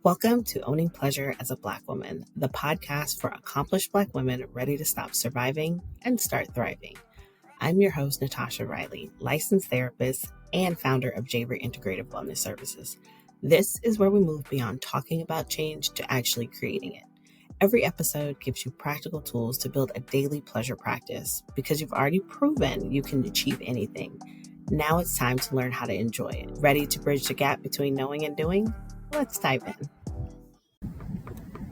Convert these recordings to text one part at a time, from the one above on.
Welcome to Owning Pleasure as a Black Woman, the podcast for accomplished Black women ready to stop surviving and start thriving. I'm your host, Natasha Riley, licensed therapist and founder of Javer Integrative Wellness Services. This is where we move beyond talking about change to actually creating it. Every episode gives you practical tools to build a daily pleasure practice because you've already proven you can achieve anything. Now it's time to learn how to enjoy it. Ready to bridge the gap between knowing and doing? Let's dive in.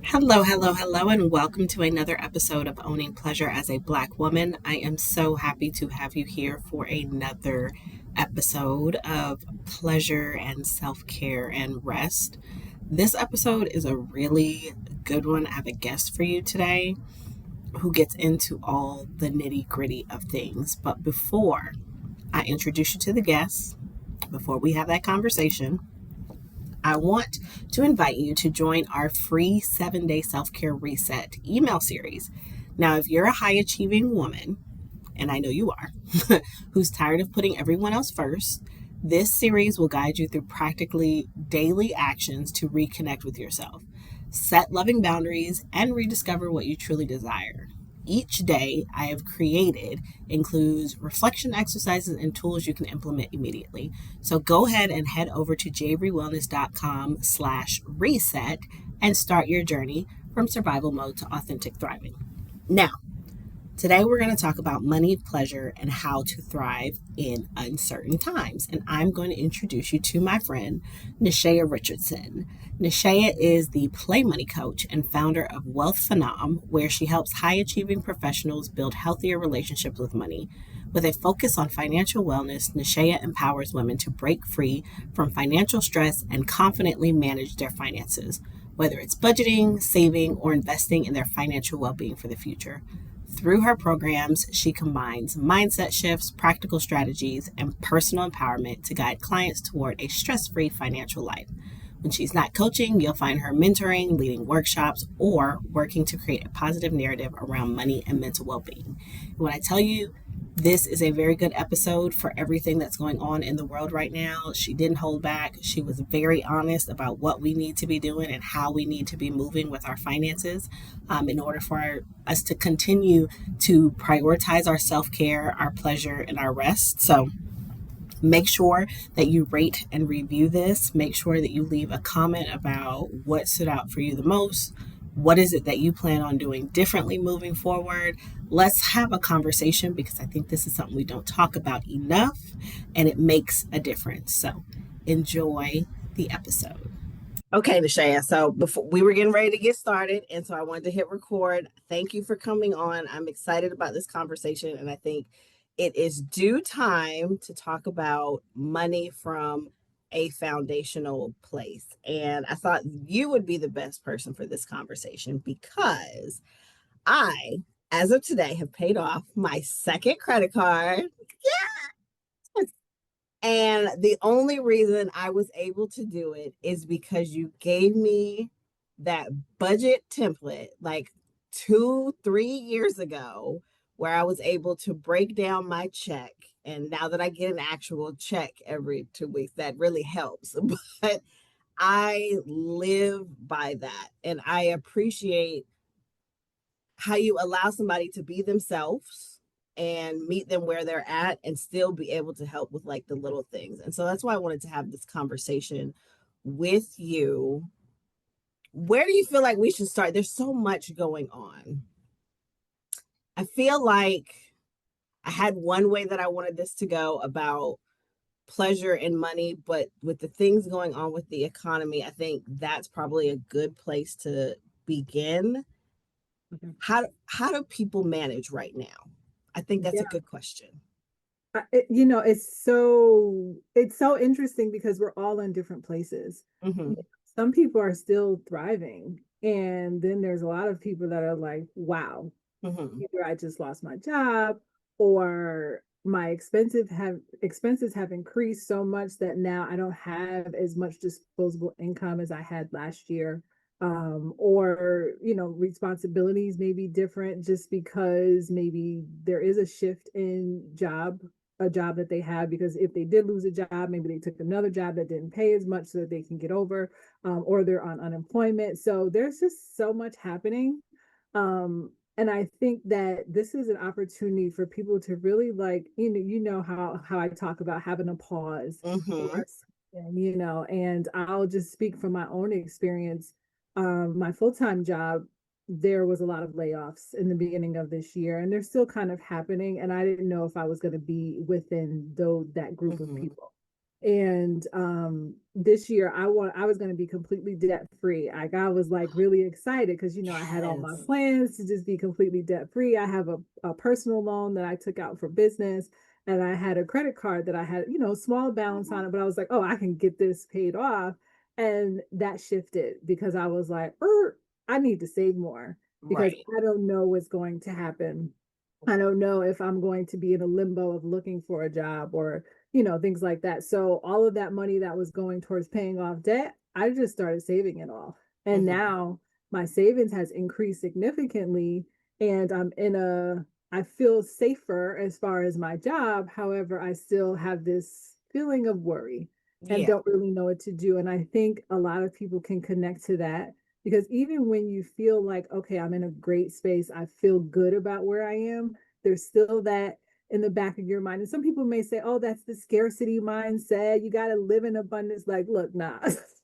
Hello, and welcome to another episode of Owning Pleasure as a Black Woman. I am so happy to have you here for another episode of pleasure and self-care and rest. This episode is a really good one. I have a guest for you today who gets into all the nitty-gritty of things. But before I introduce you to the guest, before we have that conversation, I want to invite you to join our free 7-day self-care reset email series. Now, if you're a high-achieving woman, and I know you are, who's tired of putting everyone else first, this series will guide you through practically daily actions to reconnect with yourself, set loving boundaries, and rediscover what you truly desire. Each day I have created includes reflection exercises and tools you can implement immediately. So go ahead and head over to javerywellness.com/reset and start your journey from survival mode to authentic thriving. Now, today we're going to talk about money, pleasure, and how to thrive in uncertain times. And I'm going to introduce you to my friend, Nishaea Richardson. Nishaea is the Play Money Coach and founder of Wealth Phenom, where she helps high-achieving professionals build healthier relationships with money. With a focus on financial wellness, Nishaea empowers women to break free from financial stress and confidently manage their finances, whether it's budgeting, saving, or investing in their financial well-being for the future. Through her programs, she combines mindset shifts, practical strategies, and personal empowerment to guide clients toward a stress-free financial life. When she's not coaching, you'll find her mentoring, leading workshops, or working to create a positive narrative around money and mental well-being. And when I tell you, this is a very good episode for everything that's going on in the world right now. She didn't hold back. She was very honest about what we need to be doing and how we need to be moving with our finances in order for us to continue to prioritize our self-care, our pleasure, and our rest. So make sure that you rate and review this. Make sure that you leave a comment about what stood out for you the most. What is it that you plan on doing differently moving forward? Let's have a conversation because I think this is something we don't talk about enough and it makes a difference. So enjoy the episode. Okay, Nishaea. So before we were getting ready to get started, and so I wanted to hit record. Thank you for coming on. I'm excited about this conversation, and I think it is due time to talk about money from a foundational place. And I thought you would be the best person for this conversation because I, as of today, have paid off my second credit card. Yes. And the only reason I was able to do it is because you gave me that budget template like 2-3 years ago, where I was able to break down my check. And now that I get an actual check every 2 weeks, that really helps. But I live by that. And I appreciate how you allow somebody to be themselves and meet them where they're at and still be able to help with like the little things. And so that's why I wanted to have this conversation with you. Where do you feel like we should start? There's so much going on. I feel like I had one way that I wanted this to go about pleasure and money, but with the things going on with the economy, I think that's probably a good place to begin. Okay. How do people manage right now? I think that's a good question. It's so interesting because we're all in different places. Mm-hmm. Some people are still thriving, and then there's a lot of people that are like, wow, Mm-hmm. either I just lost my job or my expenses have increased so much that now I don't have as much disposable income as I had last year. Or responsibilities may be different just because maybe there is a shift in job a job that they have, because if they did lose a job, maybe they took another job that didn't pay as much so that they can get over, or they're on unemployment. So there's just so much happening. And I think that this is an opportunity for people to really, like, how I talk about having a pause Mm-hmm. or and I'll just speak from my own experience. My full-time job, there was a lot of layoffs in the beginning of this year, and they're still kind of happening. And I didn't know if I was going to be within that group of Mm-hmm. people. And this year I was going to be completely debt free. I was like really excited because I had all my Yes. plans to just be completely debt free. I have a personal loan that I took out for business, and I had a credit card that I had, small balance on it, but I was like, oh, I can get this paid off. And that shifted because I was like, I need to save more because Right. I don't know what's going to happen. I don't know if I'm going to be in a limbo of looking for a job or, things like that. So all of that money that was going towards paying off debt, I just started saving it all. And Mm-hmm. now my savings has increased significantly, and I feel safer as far as my job. However, I still have this feeling of worry and Yeah. don't really know what to do. And I think a lot of people can connect to that, because even when you feel like, okay, I'm in a great space, I feel good about where I am, there's still that in the back of your mind. And some people may say, oh, that's the scarcity mindset. You got to live in abundance. Like, look, nah.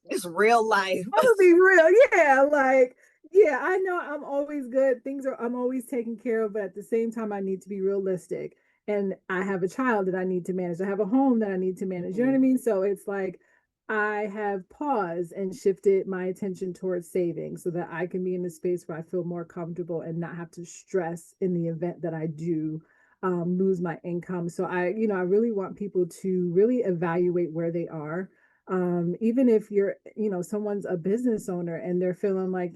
It's real life. I'm gonna be real. Yeah, like, yeah, I know I'm always good. I'm always taken care of, but at the same time, I need to be realistic. And I have a child that I need to manage. I have a home that I need to manage. You know what I Mm-hmm. mean? So it's like I have paused and shifted my attention towards saving so that I can be in a space where I feel more comfortable and not have to stress in the event that I do lose my income. So I really want people to really evaluate where they are, even if you're someone's a business owner and they're feeling like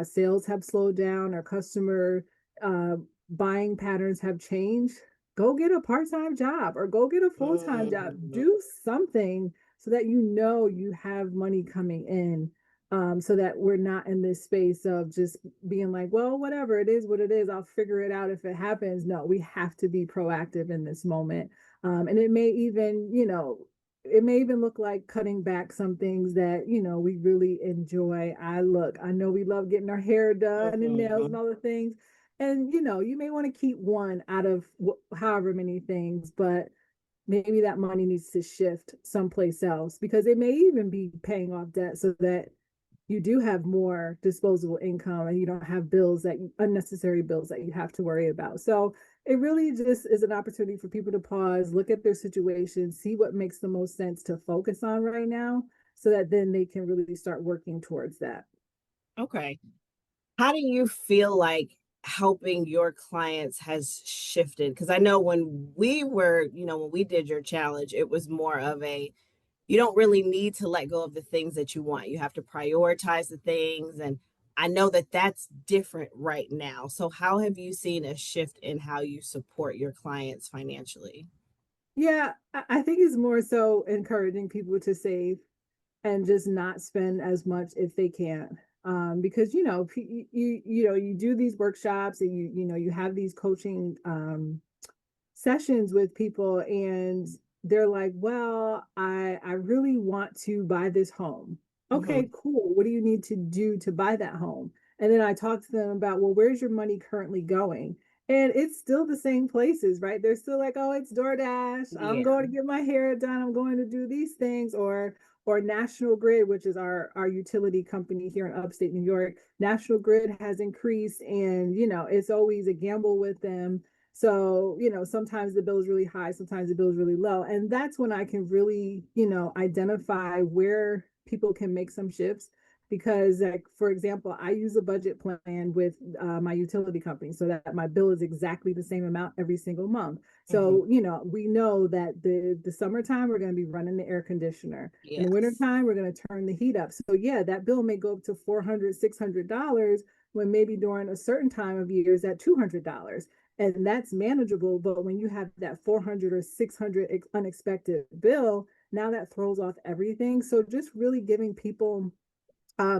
sales have slowed down or customer uh, buying patterns have changed. Go get a part-time job or go get a full-time job. Mm-hmm. Do something so that you have money coming in, so that we're not in this space of just being like, well, whatever, it is what it is, I'll figure it out if it happens. No, we have to be proactive in this moment. And it may even look like cutting back some things that we really enjoy. I know we love getting our hair done and nails Mm-hmm. and all the things, and you may want to keep one out of however many things, but maybe that money needs to shift someplace else, because it may even be paying off debt so that you do have more disposable income and you don't have unnecessary bills that you have to worry about. So it really just is an opportunity for people to pause, look at their situation, see what makes the most sense to focus on right now, so that then they can really start working towards that. Okay. How do you feel like helping your clients has shifted? Because I know when we were, when we did your challenge, it was more of a, you don't really need to let go of the things that you want. You have to prioritize the things. And I know that that's different right now. So, how have you seen a shift in how you support your clients financially? Yeah, I think it's more so encouraging people to save and just not spend as much if they can. Because you do these workshops and you have these coaching sessions with people, and they're like, well, I really want to buy this home. Hmm. Okay, cool, what do you need to do to buy that home? And then I talk to them about, well, where's your money currently going? And it's still the same places, right? They're still like, oh, it's DoorDash, I'm Yeah. going to get my hair done, I'm going to do these things. Or National Grid, which is our utility company here in upstate New York. National Grid has increased, and it's always a gamble with them. So, sometimes the bill is really high, sometimes the bill is really low. And that's when I can really, identify where people can make some shifts. Because, like, for example, I use a budget plan with my utility company so that my bill is exactly the same amount every single month. Hmm. So, we know that the summertime, we're going to be running the air conditioner. In the Yes. wintertime, we're going to turn the heat up. So, yeah, that bill may go up to $400, $600, when maybe during a certain time of year is at $200, and that's manageable. But when you have that 400 or 600 unexpected bill, now that throws off everything. So just really giving people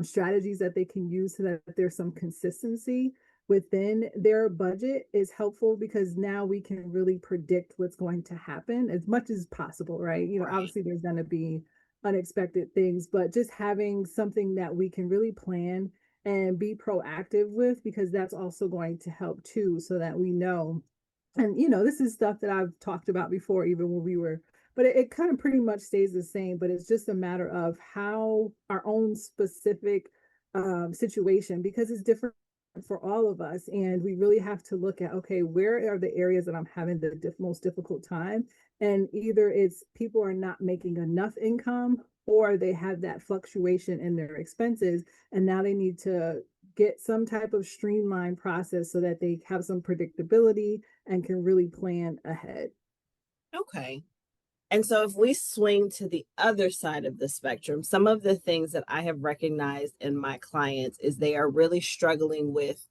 strategies that they can use so that there's some consistency within their budget is helpful because now we can really predict what's going to happen as much as possible, right? Right. Obviously there's going to be unexpected things, but just having something that we can really plan and be proactive with, because that's also going to help too, so that we know. And this is stuff that I've talked about before, even when we were, but it kind of pretty much stays the same, but it's just a matter of how our own specific situation, because it's different for all of us. And we really have to look at, okay, where are the areas that I'm having the most difficult time? And either it's people are not making enough income, or they have that fluctuation in their expenses, and now they need to get some type of streamlined process so that they have some predictability and can really plan ahead. Okay. And so, if we swing to the other side of the spectrum, some of the things that I have recognized in my clients is they are really struggling with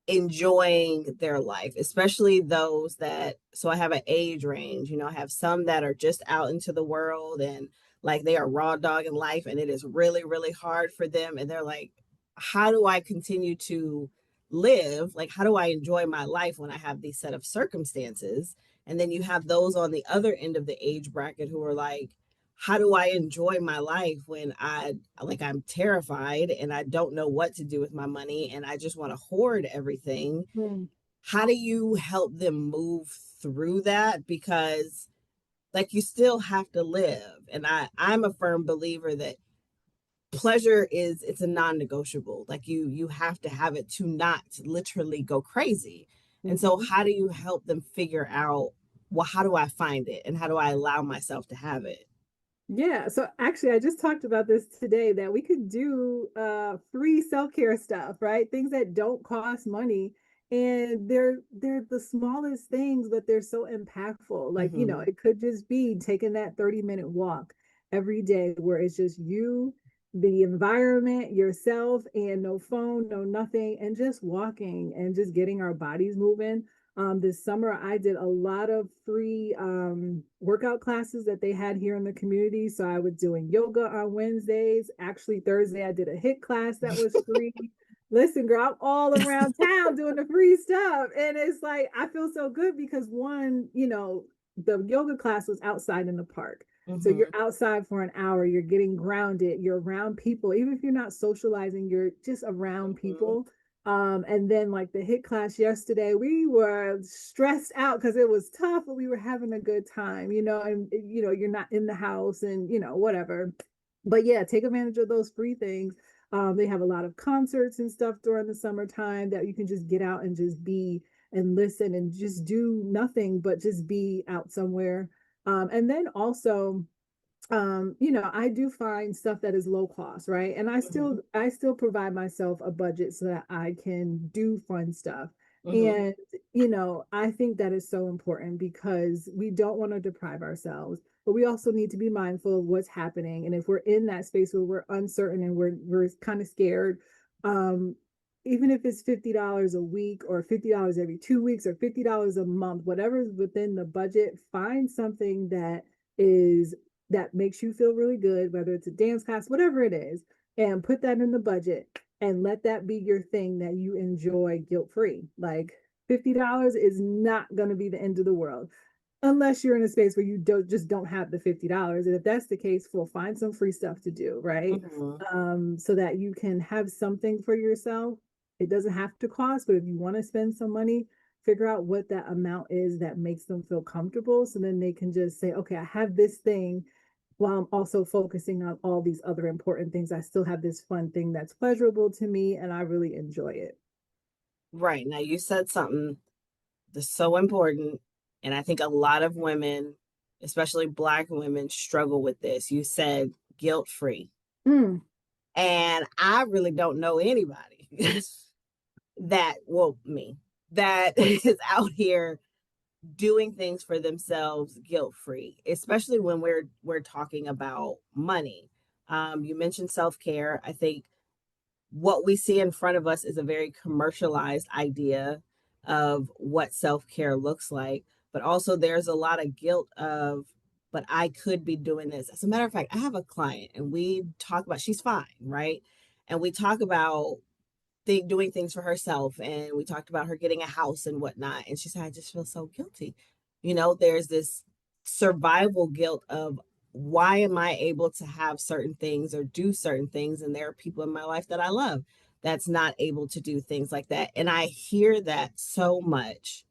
enjoying their life, especially those that, so I have an age range, I have some that are just out into the world and like they are raw dog in life and it is really, really hard for them. And they're like, how do I continue to live? Like, how do I enjoy my life when I have these set of circumstances? And then you have those on the other end of the age bracket who are like, how do I enjoy my life when I'm terrified and I don't know what to do with my money and I just want to hoard everything? Mm. How do you help them move through that? Because like you still have to live. And I'm a firm believer that pleasure is, it's a non-negotiable. Like you have to have it to not literally go crazy. And so Mhm. how do you help them figure out, well, how do I find it and how do I allow myself to have it? Yeah, so actually I just talked about this today, that we could do free self-care stuff, right? Things that don't cost money, and they're the smallest things, but they're so impactful. Like, Mm-hmm. it could just be taking that 30-minute walk every day where it's just you, the environment, yourself, and no phone, no nothing, and just walking and just getting our bodies moving. This summer, I did a lot of free workout classes that they had here in the community. So I was doing yoga on Wednesdays. Actually, Thursday, I did a HIIT class that was free. Listen, girl, I'm all around town doing the free stuff. And it's like, I feel so good because one, the yoga class was outside in the park. So you're Mm-hmm. outside for an hour, you're getting grounded, you're around people. Even if you're not socializing, you're just around Mm-hmm. people. And then like the HIIT class yesterday, we were stressed out because it was tough, but we were having a good time, and you're not in the house and whatever. But yeah, take advantage of those free things. They have a lot of concerts and stuff during the summertime that you can just get out and just be and listen and just do nothing but just be out somewhere. And then also, I do find stuff that is low cost, right? And Mm-hmm. I still provide myself a budget so that I can do fun stuff. Mm-hmm. And I think that is so important because we don't want to deprive ourselves, but we also need to be mindful of what's happening. And if we're in that space where we're uncertain and we're kind of scared, um, even if it's $50 a week or $50 every 2 weeks or $50 a month, whatever is within the budget, find something is that makes you feel really good, whether it's a dance class, whatever it is, and put that in the budget and let that be your thing that you enjoy guilt free. Like $50 is not going to be the end of the world unless you're in a space where you don't have the $50. And if that's the case, we'll find some free stuff to do, right? Mm-hmm. So that you can have something for yourself. It doesn't have to cost, but if you want to spend some money, figure out what that amount is that makes them feel comfortable. So then they can just say, okay, I have this thing while I'm also focusing on all these other important things. I still have this fun thing that's pleasurable to me and I really enjoy it. Right. Now you said something that's so important. And I think a lot of women, especially Black women, struggle with this. You said guilt free. Mm. And I really don't know anybody that, well, me, that is out here doing things for themselves guilt free, especially when we're talking about money. You mentioned self care. I think what we see in front of us is a very commercialized idea of what self-care looks like, but also there's a lot of guilt of, but I could be doing this. As a matter of fact, I have a client and we talk about, she's fine, right? And we talk about doing things for herself, and we talked about her getting a house and whatnot, and she said, I just feel so guilty. There's this survival guilt of, why am I able to have certain things or do certain things, and there are people in my life that I love that's not able to do things like that. And I hear that so much.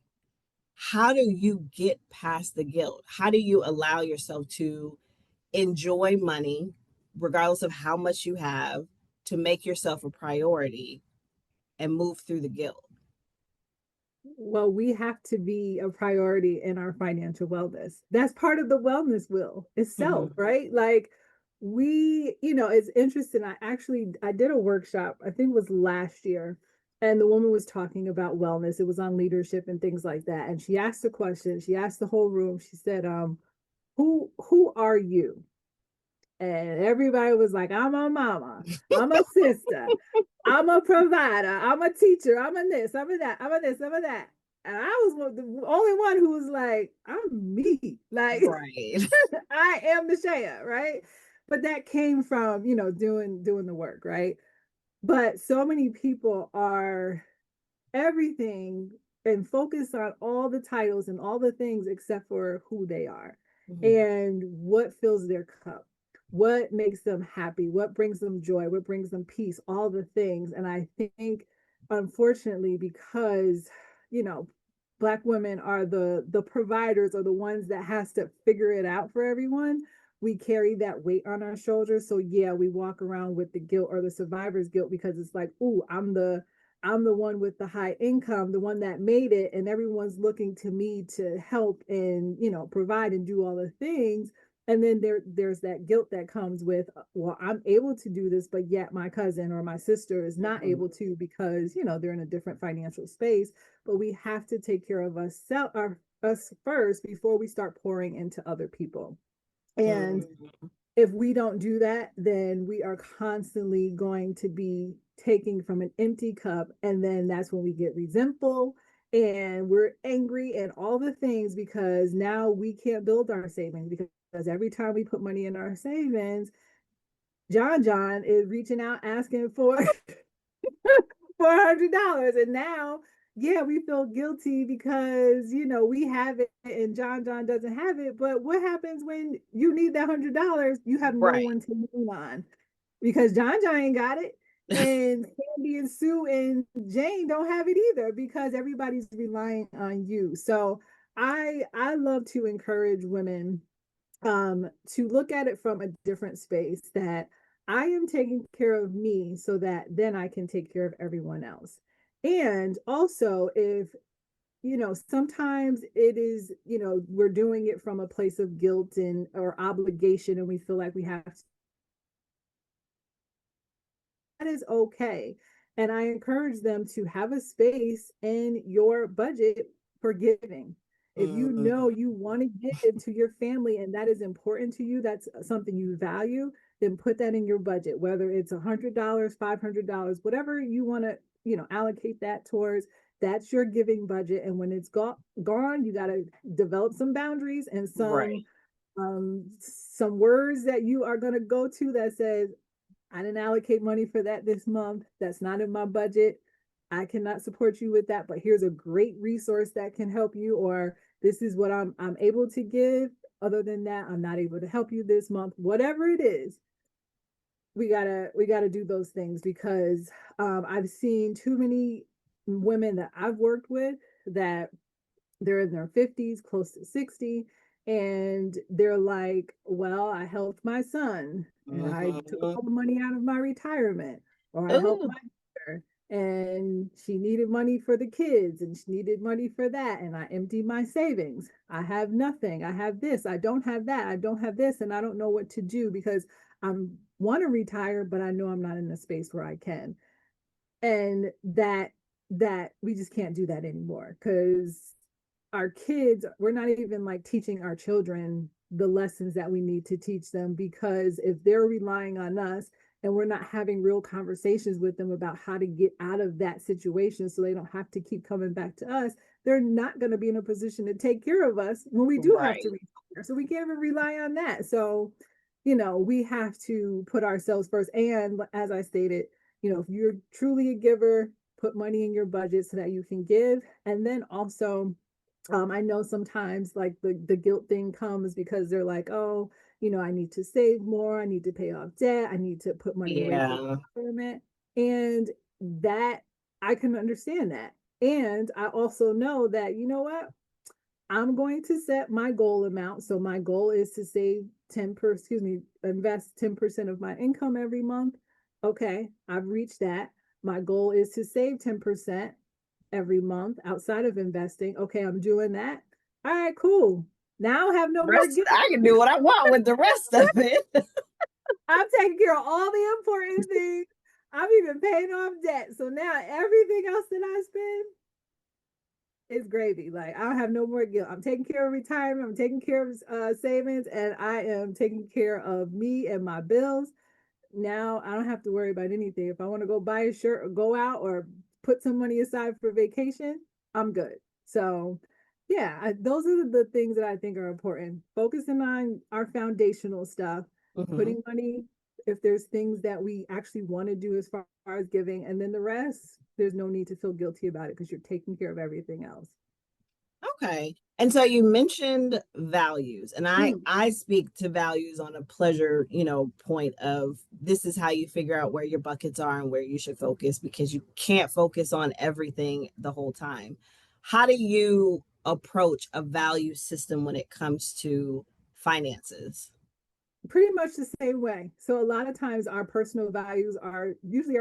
How do you get past the guilt? How do you allow yourself to enjoy money regardless of how much you have, to make yourself a priority and move through the guilt? Well, we have to be a priority in our financial wellness. That's part of the wellness wheel itself, Mm-hmm. right? Like it's interesting. I did a workshop, I think it was last year, and the woman was talking about wellness. It was on leadership and things like that. And she asked a question. She asked the whole room. She said, who are you? And everybody was like, I'm a mama, I'm a sister, I'm a provider, I'm a teacher, I'm a this, I'm a that, I'm a this, I'm a that. And I was the only one who was like, I'm me. Like, Right. I am Nishaea, right? But that came from, doing the work, right? But so many people are everything and focus on all the titles and all the things except for who they are Mm-hmm. and what fills their cup, what makes them happy, what brings them joy, what brings them peace, all the things. And I think, unfortunately, because, you know, Black women are the providers or the ones that has to figure it out for everyone, we carry that weight on our shoulders. So yeah, we walk around with the guilt or the survivor's guilt, because it's like, oh, I'm the one with the high income, the one that made it, and everyone's looking to me to help and, provide and do all the things. And then there's that guilt that comes with, well, I'm able to do this, but yet my cousin or my sister is not Mm-hmm. able to, because, they're in a different financial space. But we have to take care of us first before we start pouring into other people. And Mm-hmm. if we don't do that, then we are constantly going to be taking from an empty cup. And then that's when we get resentful and we're angry and all the things, because now we can't build our savings, because every time we put money in our savings, John is reaching out asking for $400. And now, yeah, we feel guilty because, we have it and John doesn't have it. But what happens when you need that $100? You have no Right. one to lean on, because John ain't got it. And Sandy and Sue and Jane don't have it either, because everybody's relying on you. So I love to encourage women to look at it from a different space, that I am taking care of me so that then I can take care of everyone else. And also, if sometimes it is, we're doing it from a place of guilt and or obligation, and we feel like we have to, that is okay. And I encourage them to have a space in your budget for giving. If you Mm-hmm. know you want to give into your family and that is important to you, that's something you value, then put that in your budget, whether it's $100, $500, whatever you want to, allocate that towards. That's your giving budget. And when it's gone, you got to develop some boundaries and Right. some words that you are going to go to that says, I didn't allocate money for that this month. That's not in my budget. I cannot support you with that, but here's a great resource that can help you, or this is what I'm able to give. Other than that, I'm not able to help you this month. Whatever it is, we gotta do those things, because I've seen too many women that I've worked with that they're in their 50s, close to 60, and they're like, well, I helped my son and I took Mm-hmm. all the money out of my retirement, or I helped Ooh. my mother and she needed money for the kids and she needed money for that, and I emptied my savings. I have nothing. I have this. I don't have that. I don't have this, and I don't know what to do, because I want to retire, but I know I'm not in a space where I can. And that we just can't do that anymore, because our kids, we're not even like teaching our children the lessons that we need to teach them, because if they're relying on us and we're not having real conversations with them about how to get out of that situation so they don't have to keep coming back to us, they're not going to be in a position to take care of us when we do have to Right. retire. So we can't even rely on that. So we have to put ourselves first. And as I stated, if you're truly a giver, put money in your budget so that you can give. And then also, I know sometimes like the guilt thing comes because they're like, oh, I need to save more, I need to pay off debt, I need to put money away for Yeah. retirement. And that I can understand that. And I also know that, you know what? I'm going to set my goal amount. So my goal is to save invest 10% of my income every month. Okay, I've reached that. My goal is to save 10% every month outside of investing. Okay, I'm doing that. All right, cool. Now I have no more Rest, guilt. I can do what I want with the rest of it. I'm taking care of all the important things. I'm even paying off debt. So now everything else that I spend is gravy. Like I don't have no more guilt. I'm taking care of retirement. I'm taking care of savings, and I am taking care of me and my bills. Now I don't have to worry about anything. If I want to go buy a shirt or go out or put some money aside for vacation, I'm good. So, yeah, those are the things that I think are important. Focusing on our foundational stuff, Hmm. putting money, if there's things that we actually want to do as far as giving, and then the rest, there's no need to feel guilty about it because you're taking care of everything else. Okay. And so you mentioned values, and I Mm. I speak to values on a pleasure, point of this is how you figure out where your buckets are and where you should focus because you can't focus on everything the whole time. How do you approach a value system when it comes to finances? Pretty much the same way. So a lot of times our personal values are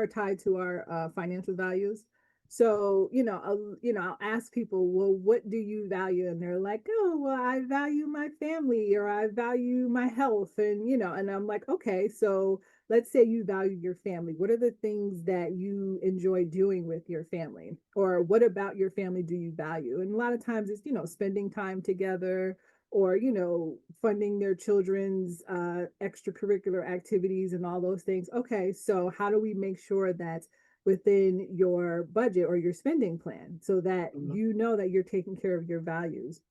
tied to our financial values. So I'll ask people, well, what do you value? And they're like, oh, well, I value my family or I value my health, and I'm like, okay, so let's say you value your family. What are the things that you enjoy doing with your family, or what about your family do you value? And a lot of times it's spending time together or funding their children's extracurricular activities and all those things. Okay, so how do we make sure that within your budget or your spending plan so that Mhm. you know that you're taking care of your values?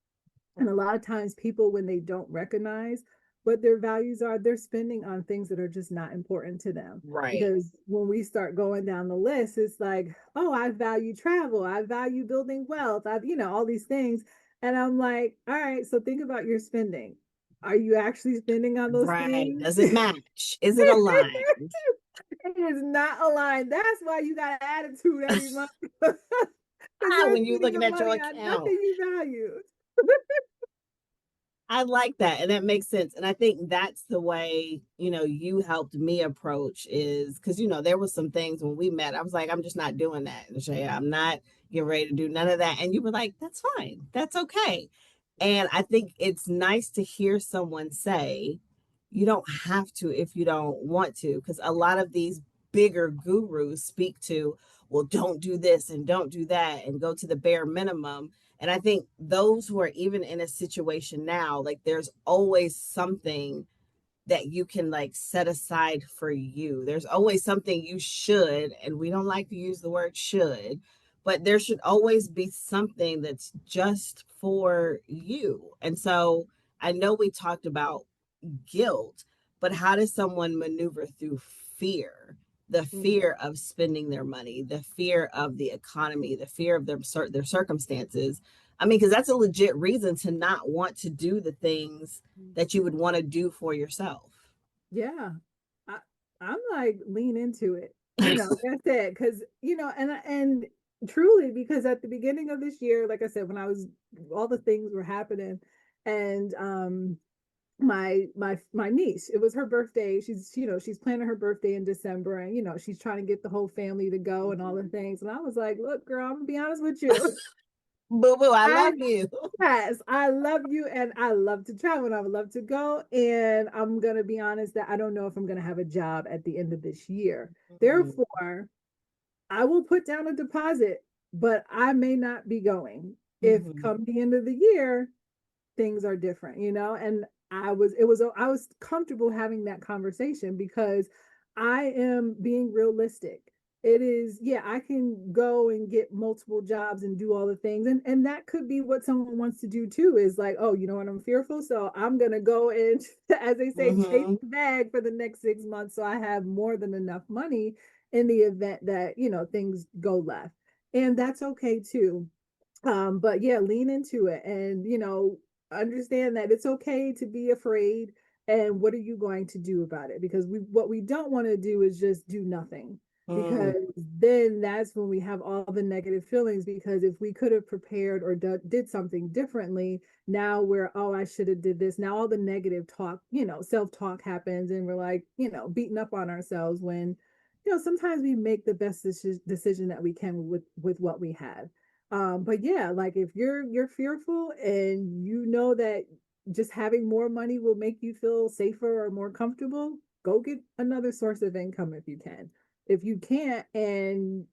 And a lot of times people, when they don't recognize what their values are, they're spending on things that are just not important to them. Right. Because when we start going down the list, it's like, oh, I value travel, I value building wealth, all these things. And I'm like, all right, so think about your spending. Are you actually spending on those Right. things? Does it match? Is it aligned? It is not aligned. That's why you got an attitude every month. Because you're When you're spending looking your at your money on nothing account. you value. I like that. And that makes sense. And I think that's the way, you helped me approach is because, there was some things when we met, I was like, I'm just not doing that. Nishaea. I'm not getting ready to do none of that. And you were like, that's fine. That's okay. And I think it's nice to hear someone say, you don't have to if you don't want to. Because a lot of these bigger gurus speak to, well, don't do this and don't do that and go to the bare minimum. And I think those who are even in a situation now, like there's always something that you can like set aside for you. There's always something you should, and we don't like to use the word should, but there should always be something that's just for you. And so I know we talked about guilt, but how does someone maneuver through fear? The Mm. fear of spending their money, the fear of the economy, the fear of their circumstances. I mean, because that's a legit reason to not want to do the things that you would want to do for yourself. Yeah. I, I'm like lean into it, like I said, because and truly because at the beginning of this year, like I said, when I was all the things were happening, and my niece, it was her birthday. She's planning her birthday in December, and she's trying to get the whole family to go and all the things. And I was like, look, girl, I'm gonna be honest with you. Boo boo, I I love you. Yes, I love you and I love to travel and I would love to go. And I'm going to be honest that I don't know if I'm going to have a job at the end of this year. Therefore, I will put down a deposit, but I may not be going. If Mm-hmm. come the end of the year, things are different, and I was comfortable having that conversation because I am being realistic. It is, yeah, I can go and get multiple jobs and do all the things, and that could be what someone wants to do too, is like, oh, you know what, I'm fearful, so I'm gonna go and as they say, chase Mm-hmm. the bag for the next 6 months so I have more than enough money. in the event that, things go left. And that's okay too. But yeah, lean into it and, understand that it's okay to be afraid. And what are you going to do about it? Because what we don't want to do is just do nothing, Mm, because then that's when we have all the negative feelings. Because if we could have prepared or did something differently, now we're, oh, I should have did this. Now all the negative talk, self-talk happens, and we're like, beating up on ourselves when, sometimes we make the best decision that we can with what we have. But yeah, like if you're fearful and you know that just having more money will make you feel safer or more comfortable, go get another source of income if you can. If you can't, and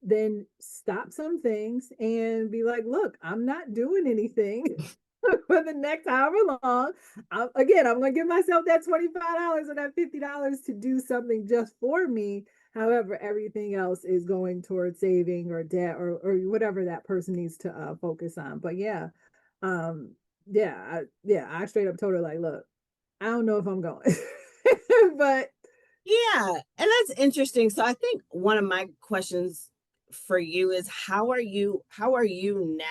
then stop some things and be like, look, I'm not doing anything for the next however long. I'm going to give myself that $25 or that $50 to do something just for me. However, everything else is going towards saving or debt, or whatever that person needs to focus on. But yeah, um, I straight up told her, like, look, I don't know if I'm going, but yeah, and that's interesting. So I think one of my questions for you is how are you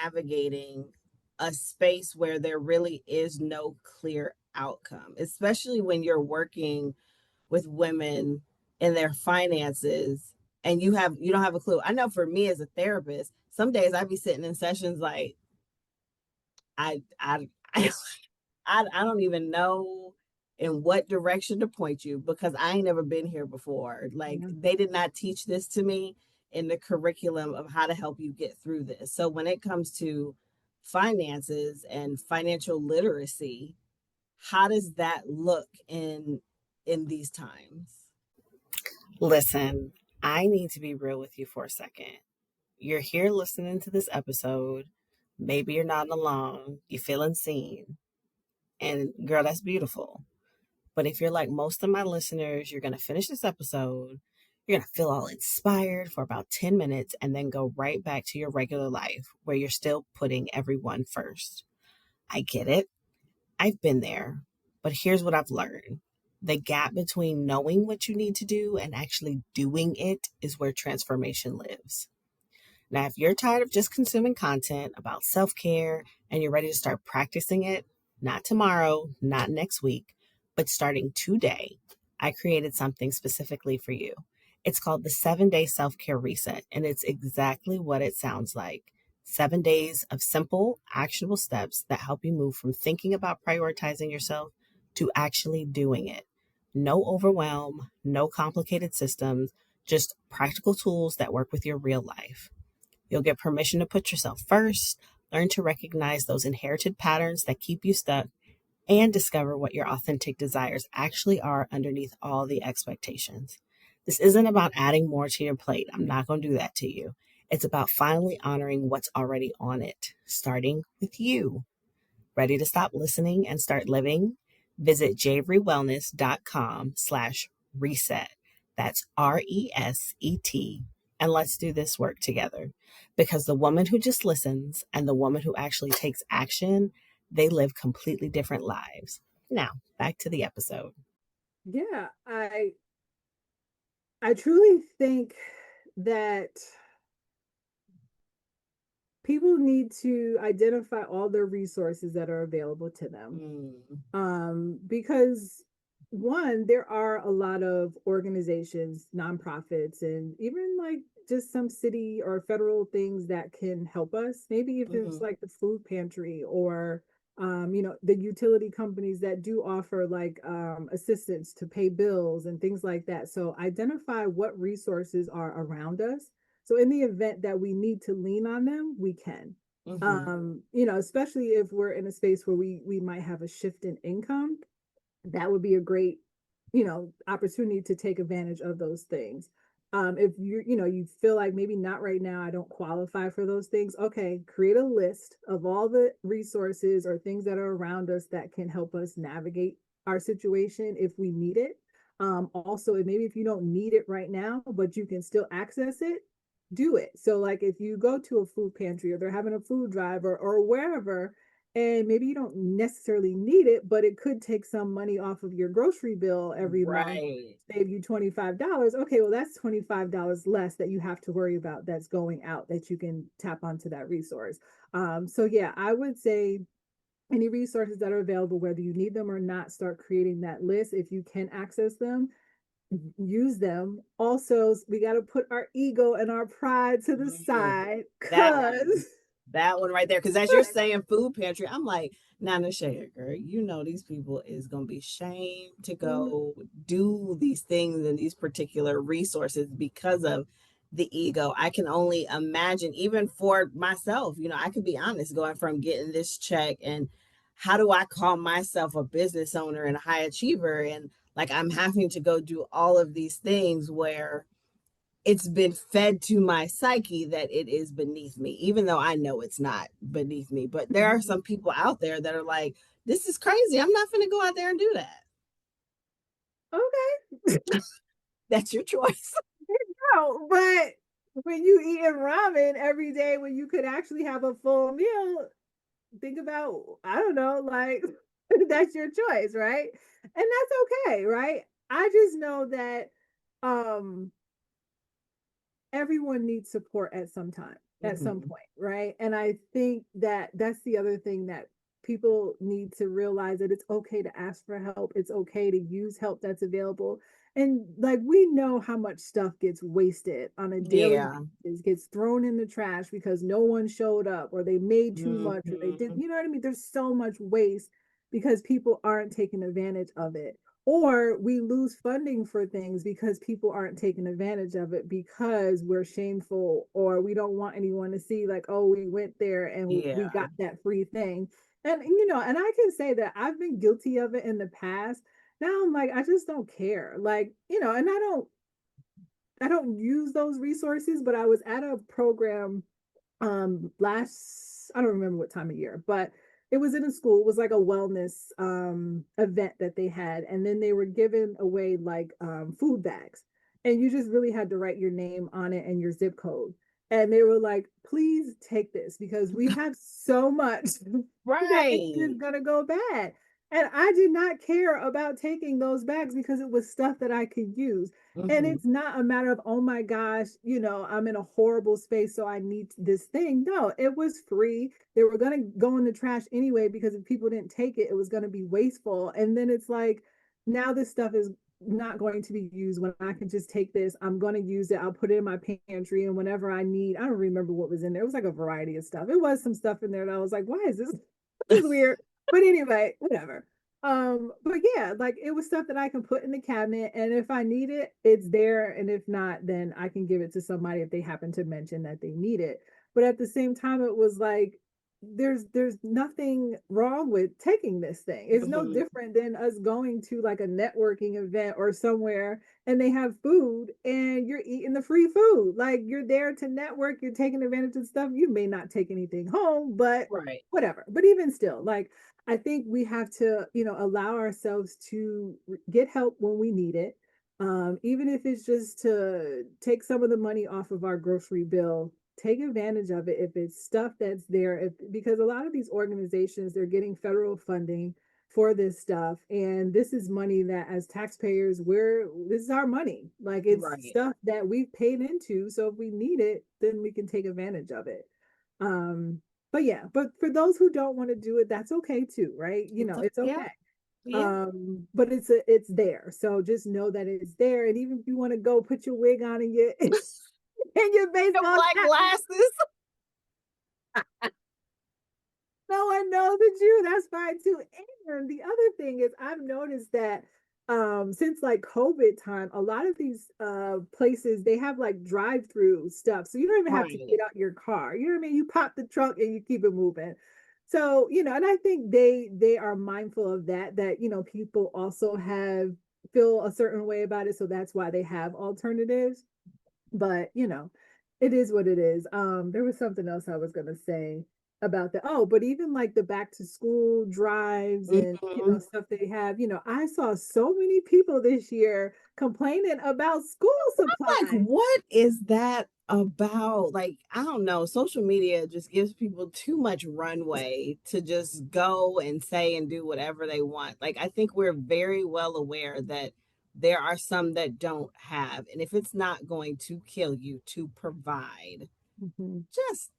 navigating a space where there really is no clear outcome, especially when you're working with women in their finances and you don't have a clue. I know for me as a therapist, some days I'd be sitting in sessions like I I I I don't even know in what direction to point you because I ain't never been here before. Like yeah, they did not teach this to me in the curriculum of how to help you get through this. So when it comes to finances and financial literacy, how does that look in these times? Listen, I need to be real with you for a second. You're here listening to this episode. Maybe you're nodding along, you're feeling seen. And girl, that's beautiful. But if you're like most of my listeners, you're going to finish this episode, you're going to feel all inspired for about 10 minutes and then go right back to your regular life where you're still putting everyone first. I get it. I've been there. But here's what I've learned: the gap between knowing what you need to do and actually doing it is where transformation lives. Now, if you're tired of just consuming content about self care and you're ready to start practicing it, not tomorrow, not next week, but starting today, I created something specifically for you. It's called the 7 Day Self Care Reset, and it's exactly what it sounds like: 7 days of simple, actionable steps that help you move from thinking about prioritizing yourself to actually doing it. No overwhelm, no complicated systems, just practical tools that work with your real life. You'll get permission to put yourself first, learn to recognize those inherited patterns that keep you stuck, and discover what your authentic desires actually are underneath all the expectations. This isn't about adding more to your plate. I'm not going to do that to you. It's about finally honoring what's already on it, starting with you. Ready to stop listening and start living? Visit javerywellness.com/reset. That's RESET. And let's do this work together. Because the woman who just listens and the woman who actually takes action, they live completely different lives. Now, back to the episode. yeah, I truly think that people need to identify all the resources that are available to them. Mm, Because one, there are a lot of organizations, nonprofits, and even like just some city or federal things that can help us. Maybe if it's mhm, like the food pantry, or the utility companies that do offer like assistance to pay bills and things like that. So identify what resources are around us. So in the event that we need to lean on them, we can. mhm, Especially if we're in a space where we might have a shift in income, that would be a great, opportunity to take advantage of those things. If you feel like maybe not right now, I don't qualify for those things. Okay, create a list of all the resources or things that are around us that can help us navigate our situation if we need it. Also, maybe if you don't need it right now, but you can still access it, do it. So, like if you go to a food pantry or they're having a food drive, or wherever, and maybe you don't necessarily need it, but it could take some money off of your grocery bill every month, Right. save you $25. Okay, well, that's $25 less that you have to worry about that's going out that you can tap onto that resource. So yeah, I would say any resources that are available, whether you need them or not, start creating that list. If you can access them, use them. Also, we got to put our ego and our pride to the Mm, side that one. because That one right there. Because as you're saying food pantry, I'm like, now Nishaea, girl, you know these people is gonna be shamed to go do these things and these particular resources because of the ego. I can only imagine, even for myself, I could be honest, going from getting this check and how do I call myself a business owner and a high achiever? And like I'm having to go do all of these things where it's been fed to my psyche that it is beneath me, even though I know it's not beneath me. But there are some people out there that are like, this is crazy. I'm not going to go out there and do that. okay, That's your choice. no, but when you eating ramen every day when you could actually have a full meal, think about, I don't know, like that's your choice, right? And that's okay, right? I just know that um everyone needs support at some time, at some Mm-hmm. point, right? And I think that that's the other thing that people need to realize, that it's okay to ask for help. It's okay to use help that's available. And like we know how much stuff gets wasted on a daily Yeah. basis, gets thrown in the trash because no one showed up or they made too much or they did, Mm-hmm. you know what I mean? There's so much waste because people aren't taking advantage of it, or we lose funding for things because people aren't taking advantage of it because we're shameful, or we don't want anyone to see like, oh, we went there and we Yeah. got that free thing. And and I can say that I've been guilty of it in the past. Now I'm like, I just don't care, like, and I don't use those resources. But I was at a program last, I don't remember what time of year, but it was in a school. It was like a wellness event that they had, and then they were giving away like food bags, and you just really had to write your name on it and your zip code. And they were like, please take this because we have so much that it's Right. just gonna go bad. And I did not care about taking those bags because it was stuff that I could use. And Mm-hmm. it's not a matter of, oh my gosh, I'm in a horrible space, so I need this thing. No, it was free. They were going to go in the trash anyway because if people didn't take it, it was going to be wasteful. And then it's like, now this stuff is not going to be used when I can just take this. I'm going to use it. I'll put it in my pantry. And whenever I need, I don't remember what was in there. It was like a variety of stuff. It was some stuff in there that I was like, why is this? This is weird. But anyway, whatever. But yeah, like it was stuff that I can put in the cabinet, and if I need it, it's there. And if not, then I can give it to somebody if they happen to mention that they need it. But at the same time, it was like there's nothing wrong with taking this thing. It's no Mm-hmm. different than us going to like a networking event or somewhere and they have food and you're eating the free food. Like you're there to network, you're taking advantage of stuff. You may not take anything home, but Right. whatever. But even still, like I think we have to, allow ourselves to get help when we need it. Even if it's just to take some of the money off of our grocery bill, take advantage of it if it's stuff that's there. Because a lot of these organizations, they're getting federal funding for this stuff, and this is money that as taxpayers, this is our money. Like it's Right. stuff that we've paid into. So if we need it, then we can take advantage of it. Um, but yeah, but for those who don't want to do it, that's okay too, right? It's Yeah. okay. Yeah. But it's there. So just know that it's there. And even if you want to go put your wig on and your and your Your baseball black cap, glasses. no one knows it's you. That's fine too. And the other thing is I've noticed that since like COVID time, a lot of these places, they have like drive-through stuff. So you don't even have to Right. get out your car. You know what I mean? You pop the trunk and you keep it moving. So, and I think they are mindful of that people also have feel a certain way about it. So that's why they have alternatives. But it is what it is. There was something else I was gonna say about that. Oh, but even like the back to school drives and Mm-hmm. stuff they have, I saw so many people this year complaining about school Like, supplies. what is that about like I don't know, social media just gives people too much runway to just go and say and do whatever they want. Like I think we're very well aware that there are some that don't have, and if it's not going to kill you to provide, Mhm. just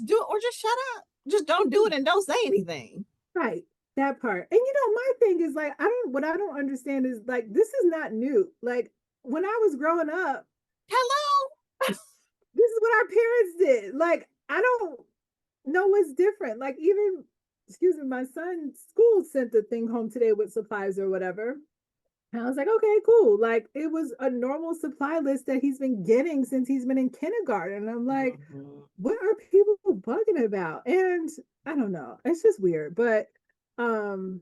do it or just shut up. Just don't do it and don't say anything. Right. That part. And my thing is like, what I don't understand is like, this is not new. Like when I was growing up, Hello. this is what our parents did. Like, I don't know what's different. Like, even, excuse me, my son's school sent the thing home today with supplies or whatever. And I was like, okay, cool. Like, it was a normal supply list that he's been getting since he's been in kindergarten. And I'm like, Mhm. what are people bugging about? And I don't know. It's just weird. But um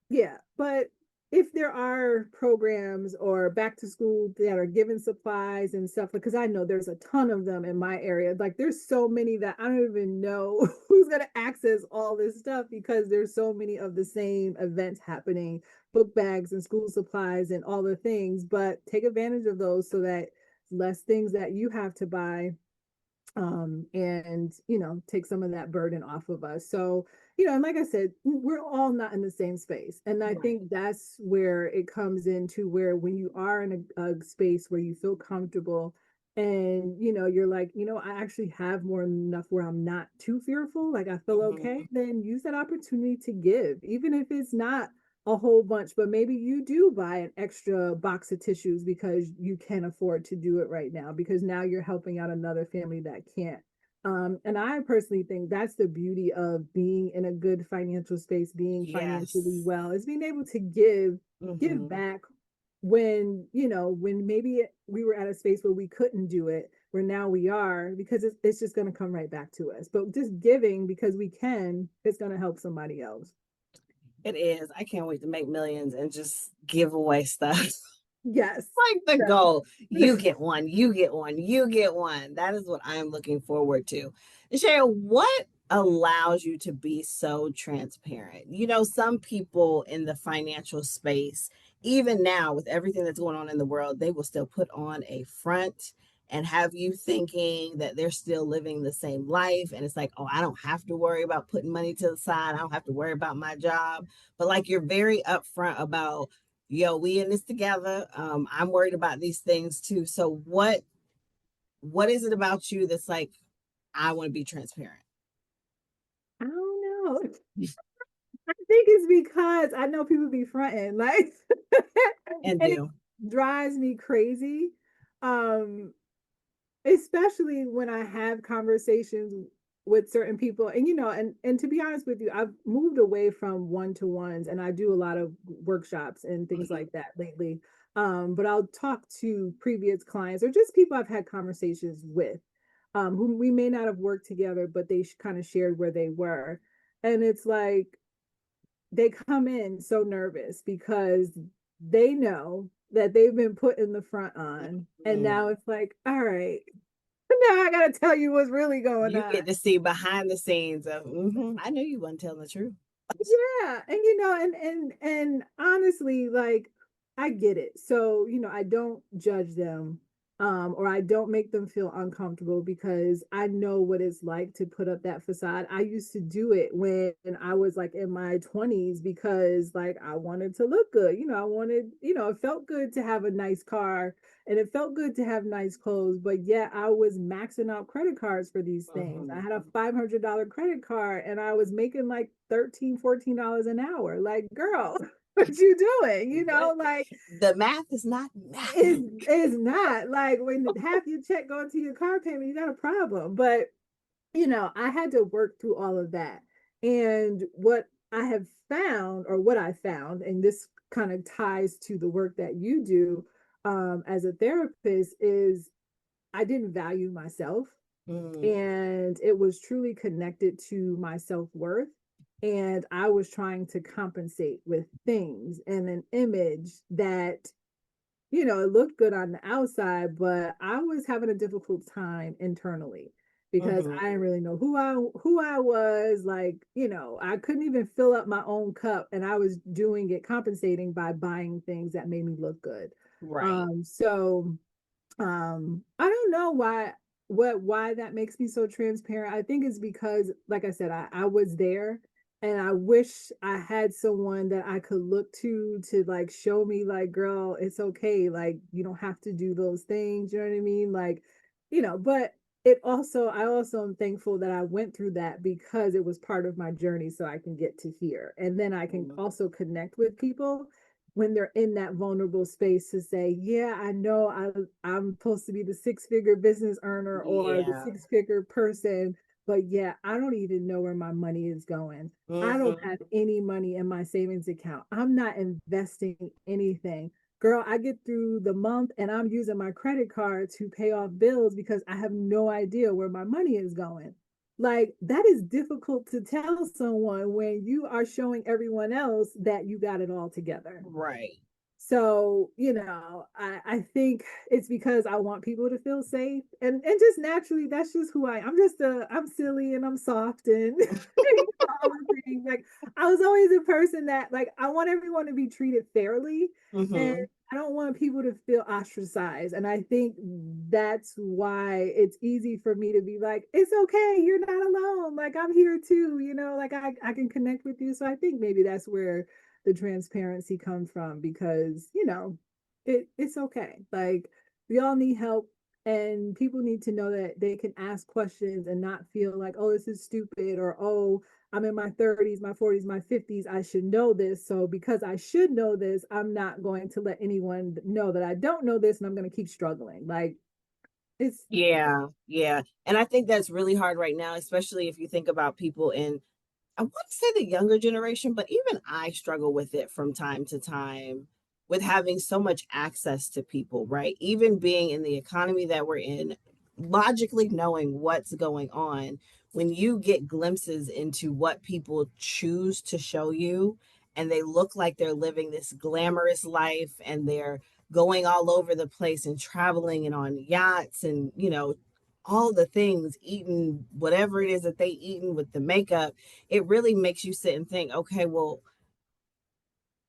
yeah, but if there are programs or back to school that are giving supplies and stuff, because I know there's a ton of them in my area. Like there's so many that I don't even know who's gonna access all this stuff because there's so many of the same events happening, book bags and school supplies and all the things. But take advantage of those so that less things that you have to buy, and take some of that burden off of us. So and like I said, we're all not in the same space, and I Right. think that's where it comes into where when you are in a space where you feel comfortable, and you're like, I actually have more than enough where I'm not too fearful, like I feel okay, Mhm. then use that opportunity to give, even if it's not a whole bunch, but maybe you do buy an extra box of tissues because you can afford to do it right now, because now you're helping out another family that can't. And I personally think that's the beauty of being in a good financial space, being financially Yes. well, is being able to give Mhm. back when maybe we were at a space where we couldn't do it, where now we are, because it's just going to come right back to us. But just giving because we can, it's going to help somebody else. It is. I can't wait to make millions and just give away stuff. Yes. Like the So, goal. You get one, you get one, you get one. That is what I'm looking forward to. Nishaea, what allows you to be so transparent? Some people in the financial space, even now with everything that's going on in the world, they will still put on a front and have you thinking that they're still living the same life. And it's like, oh, I don't have to worry about putting money to the side. I don't have to worry about my job. But like you're very upfront about, yo, we in this together. I'm worried about these things too. So what is it about you that's like, I want to be transparent? I don't know. I think it's because I know people be fronting, like, And and it do. drives me crazy. Um, Especially when I have conversations with certain people, and and to be honest with you, I've moved away from one-to-ones, and I do a lot of workshops and things Mhm. like that lately. But I'll talk to previous clients or just people I've had conversations with, who we may not have worked together, but they kind of shared where they were. And it's like they come in so nervous because they know that they've been put in the front on. And now Mm. it's like, all right, now I got to tell you what's really going You on. get to see behind the scenes of, I knew you wasn't telling the truth. Yeah, and and honestly, like, I get it. So I don't judge them, or I don't make them feel uncomfortable, because I know what it's like to put up that facade. I used to do it when I was like in my 20s, because like I wanted to look good. I wanted, it felt good to have a nice car, and it felt good to have nice clothes, but yeah, I was maxing out credit cards for these things. I Mhm. had a $500 credit card, and I was making like $13, $14 an hour. Like, girl, what you doing? What? Like, The math is not is mathing. is not like when half your check going to your car payment, you got a problem. But I had to work through all of that. And what I have found, or what I found, and this kind of ties to the work that you do, as a therapist, is I didn't value myself, Mm. and it was truly connected to my self-worth. And I was trying to compensate with things and an image that it looked good on the outside, but I was having a difficult time internally, because Mhm. I didn't really know who I was. Like, I couldn't even fill up my own cup, and I was doing it, compensating by buying things that made me look good. Right. So I don't know why that makes me so transparent, I think is because, like I said, I was there, and I wish I had someone that I could look to like show me like, girl, it's okay. Like you don't have to do those things. You know what I mean? Like, but it also, I also am thankful that I went through that because it was part of my journey so I can get to here. And then I can Mhm. also connect with people when they're in that vulnerable space to say, yeah, I know I'm supposed to be the six-figure business earner or the Yeah. six-figure person, but yeah, I don't even know where my money is going. I don't Hmm. have any money in my savings account. I'm not investing anything. Girl, I get through the month and I'm using my credit card to pay off bills because I have no idea where my money is going. Like, that is difficult to tell someone when you are showing everyone else that you got it all together. Right. So, I think it's because I want people to feel safe, and just naturally, that's just who I'm silly and I'm soft and all the things. Like, I was always a person that, like, I want everyone to be treated fairly, and Hmm. I don't want people to feel ostracized. And I think that's why it's easy for me to be like, it's okay, you're not alone. Like, I'm here too, like I can connect with you. So I think maybe that's where the transparency comes from, because it's okay. Like, we all need help, and people need to know that they can ask questions and not feel like, oh, this is stupid, or, oh, I'm in my 30s, my 40s, my 50s, I should know this, so because I should know this, I'm not going to let anyone know that I don't know this, and I'm going to keep struggling. Like, it's Yeah. Yeah. And I think that's really hard right now, especially if you think about people in, I want to say the younger generation, but even I struggle with it from time to time with having so much access to people, right? Even being in the economy that we're in, logically knowing what's going on, when you get glimpses into what people choose to show you, and they look like they're living this glamorous life and they're going all over the place and traveling and on yachts and, all the things, eating whatever it is that they eating with the makeup, it really makes you sit and think, okay, well,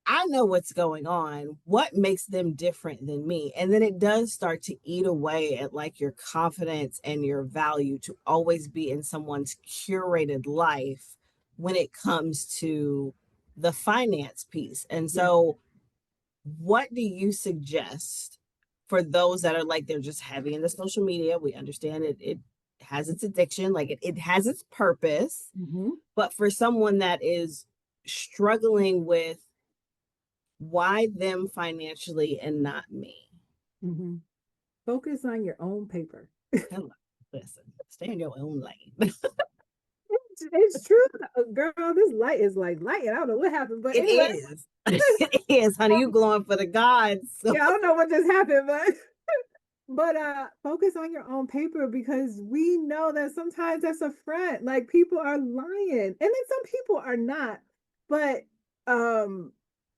I know what's going on. What makes them different than me? And then it does start to eat away at like your confidence and your value to always be in someone's curated life when it comes to the finance piece. And yeah. so, what do you suggest for those that are like they're just heavy in the social media? We understand it has its addiction, like it has its purpose, Mm-hmm. but for someone that is struggling with why them financially and not me? Mm-hmm. Focus on your own paper. Hello, listen, stay in your own lane. It's true, girl. This light is like lighting. I don't know what happened, but It anyway, is. It is, honey. You glowing for the gods. So. yeah, I don't know what just happened, but focus on your own paper, because we know that sometimes that's a front. Like, people are lying, and then some people are not. But um,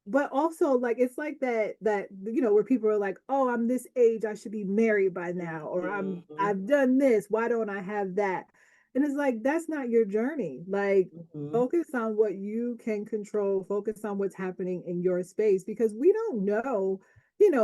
but also, like, it's like that where people are like, oh, I'm this age, I should be married by now, or Mhm, I've done this, why don't I have that? And it's like, that's not your journey. Like, mhm. focus on what you can control, focus on what's happening in your space, because we don't know,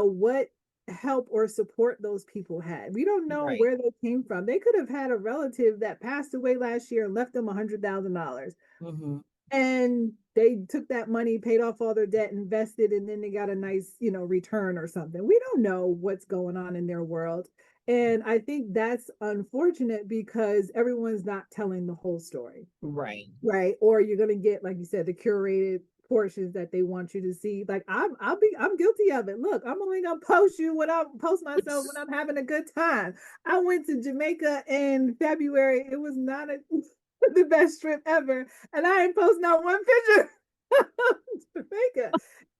what help or support those people had. We don't know Right. where they came from. They could have had a relative that passed away last year and left them $100,000, Mhm. and they took that money, paid off all their debt, invested, and then they got a nice, return or something. We don't know what's going on in their world. And I think that's unfortunate because everyone's not telling the whole story. Right. Right. Or you're gonna get, like you said, the curated portions that they want you to see. Like, I'm guilty of it. Look, I'm only gonna post myself when I'm having a good time. I went to Jamaica in February. It was not the best trip ever, and I ain't post not one picture of Jamaica.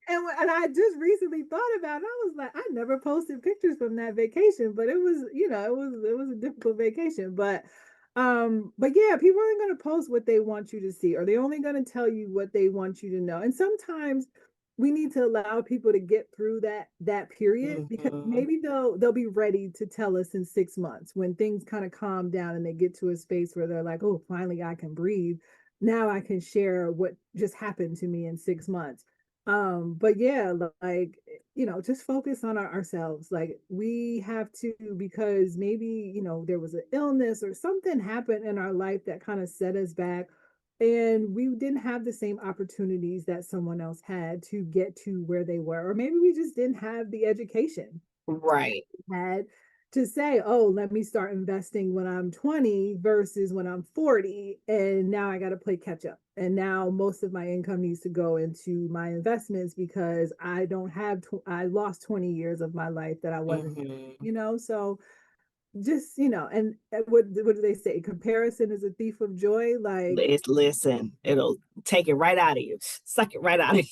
And I just recently thought about it. I was like, I never posted pictures from that vacation, but it was, it was a difficult vacation. But yeah, people aren't going to post what they want you to see, or they're only going to tell you what they want you to know. And sometimes we need to allow people to get through that period, because Mhm. maybe they'll be ready to tell us in 6 months when things kind of calm down and they get to a space where they're like, oh, finally I can breathe. Now I can share what just happened to me in 6 months. But yeah, like, just focus on ourselves. Like, we have to, because maybe, there was an illness or something happened in our life that kind of set us back, and we didn't have the same opportunities that someone else had to get to where they were, or maybe we just didn't have the education Right. had to say, oh, let me start investing when I'm 20 versus when I'm 40. And now I got to play catch up. And now most of my income needs to go into my investments because I don't have, I lost 20 years of my life that I wasn't Hmm. doing. So just, and what do they say? Comparison is a thief of joy. Like, Listen, it'll take it right out of you, suck it right out of